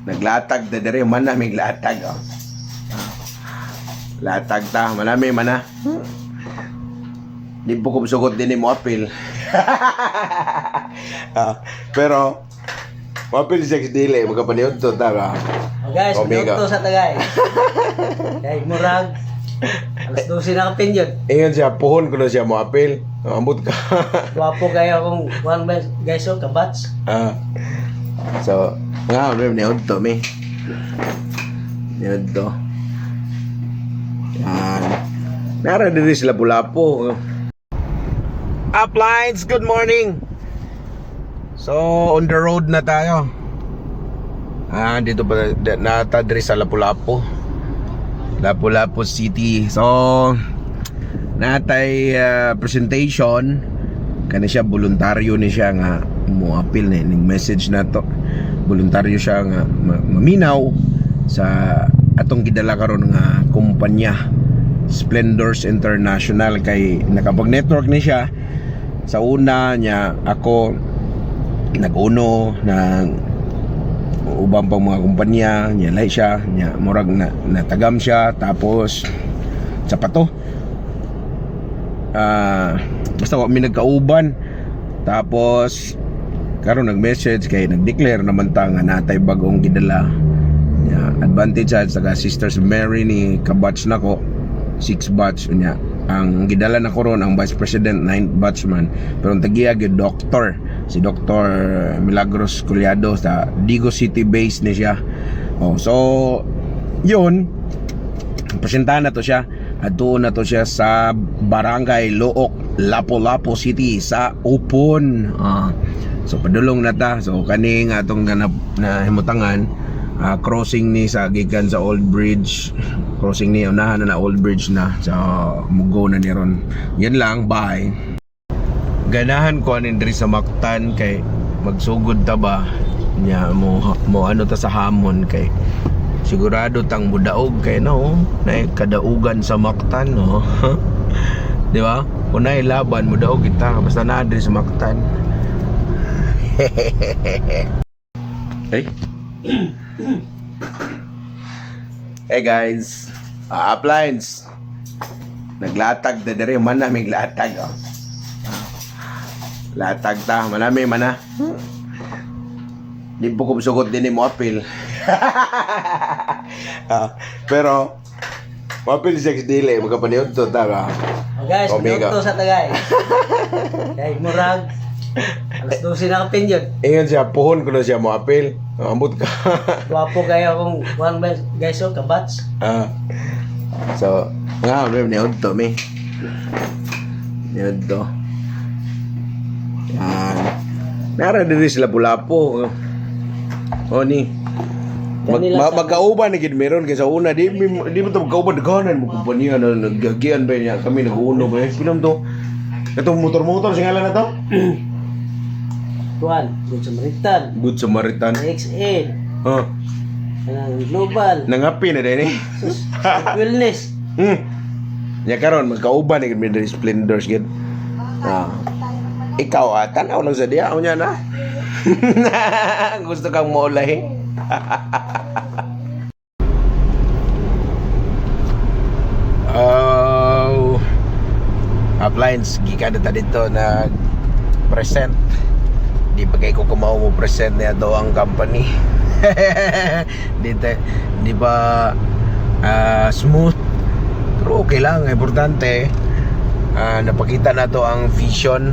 Naglatag na dere man na may latag oh. Latag ta, manami man na. Di po ko sugot din mo apil. Pero apil sex dili magapaniod to ta ba. Guys, minuto sa tagay. Dahil murag alas 12 na kapin yun. Ingon siya, puhon ko na siya mo apil. Ambot ka. Wapo kayo akong one guys o kabats. So, nga, niod to, me. Niod to. Yan. Nara din sila Lapu-Lapu. Uplines, good morning. So, on the road na tayo. Dito pa natadri sa Lapu-Lapu. Lapu-Lapu City. So, natay presentation kani siya voluntaryo ni siya nga mo appeal ni ning message nato. Voluntaryo siya nga maminaw sa atong gidala karon nga kumpanya Splendors International kay nakapag-network ni siya. Sa una niya ako nag-uno ng ubang pang mga kumpanya niya lay siya niya murag natagam siya tapos sa pato basta wa mi nagkauban tapos karon nag-message kay nag-declare naman ta nga natay bagong gidala ya advantage sa Sisters Mary ni kabatch nako 6 batch niya ang gidala na ko ron ang Vice President 9th batch man pero ang tagiya gyud doctor si Dr. Milagros Collado sa Digo City base ni siya. So yun presentahan na to siya. Ato na to siya sa Barangay Look, Lapu-Lapu City sa Upon. So padulong na ta. So kaning atong na himutangan crossing ni sa gikan sa Old Bridge. Crossing ni unahan na Old Bridge na. So mugo na ni ron. Yan lang, bye. Ganahan ko anin diri sa Mactan kay magsugod ta ba nya mo ano ta sa hamon kay sigurado tang mudaog kay no na kadaugan sa Mactan no. Di ba? Kung na laban mudaog kita basta na diri sa Mactan. Hey. Hey guys, uplines. Naglatag na dere man na may latag oh. Latag ta, manami man na. Di po ko sugot din mo apil. Pero apil sex dili magapaniod to ta ba. Guys, minuto sa tagay. Dahil murag alas 12 na kapin yun. Ingon siya, puhon ko na siya mo apil. Ambot ka. Wapo kayo akong one guys o kabats. So, nga, niod to, me. Niod to. Yan. Nara din sila Lapu-Lapu. Ni. Magkauban na gid meron kay sa una di mo to magkauban daghanan mo kumpanya na naggagian ba niya kami nag-uno ba pinam to. Katong motor sa ngalan na to. Tuan, Good Samaritan. Good Samaritan. XL. Global. Nangapi na din eh. Wellness. Ya karon magkauban ni gid mi Splendors gid. Ikaw tanaw lang sa diya unya na. Gusto kang maulahi. Uplines gikan ta dito na present. Di pa kay ko kumao mo present niya daw ang company. Di ba smooth pero okay lang, importante napakita na to ang vision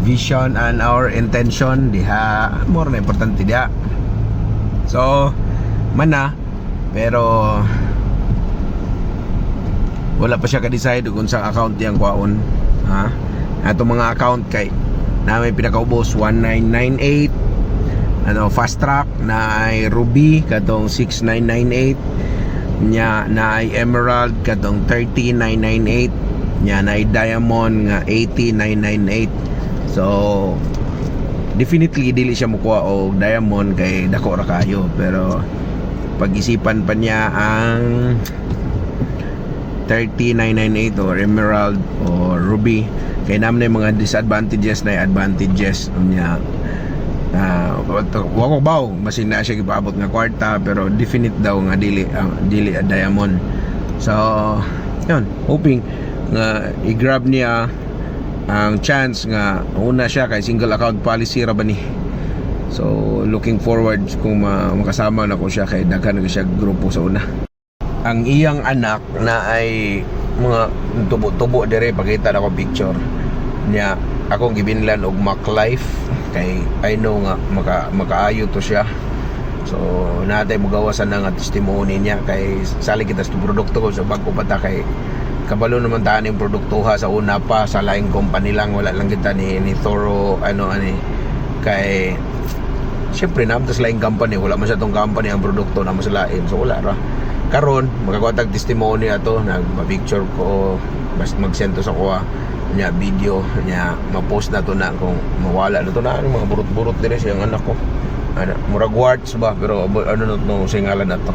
vision and our intention diha more na importante diha. So mana pero wala pa siya ka-decide kung sa account yang kwaon ato mga account kay na may pinakaubos 1998 fast track na ay Ruby katong 6998 nya na ay Emerald katong 30998 nya na ay Diamond nga 80998. So definitely dili siya mukuha og Diamond kay dako ra kayo pero pag-isipan pa niya ang 30998 or Emerald or Ruby kay naman na mga disadvantages na advantages niya wako baw basin na siya gipaabot nga kwarta pero definite daw nga dili a diamond. So yun, hoping nga i-grab niya ang chance nga una siya kay single account policy ra ba ni. So looking forward kung makasama na ko siya kay daghan na siya grupo sa una. Ang iyang anak na ay mga tubo-tubo dire, pakita na ko picture niya. Akong gibinlan og MacLife kay I know nga makaayo to siya. So natay mo gawasan na nga testimony niya kay sali kita sa produkto ko sa bangko pata kay kabalo naman taan yung produktuha sa una pa sa laing company lang, wala lang kita ni Toro ani kay syempre naman sa laing company, wala man sa tong company ang produkto na masalain, so wala ra. Karon magkakuha testimony ato, nagpa-picture ko, basta mag-send to sa kuha nya video nya, ma-post na to na kung mawala na to na mga burot-burot dire siyang anak ko. Murag warts ba pero ano no singalan na to.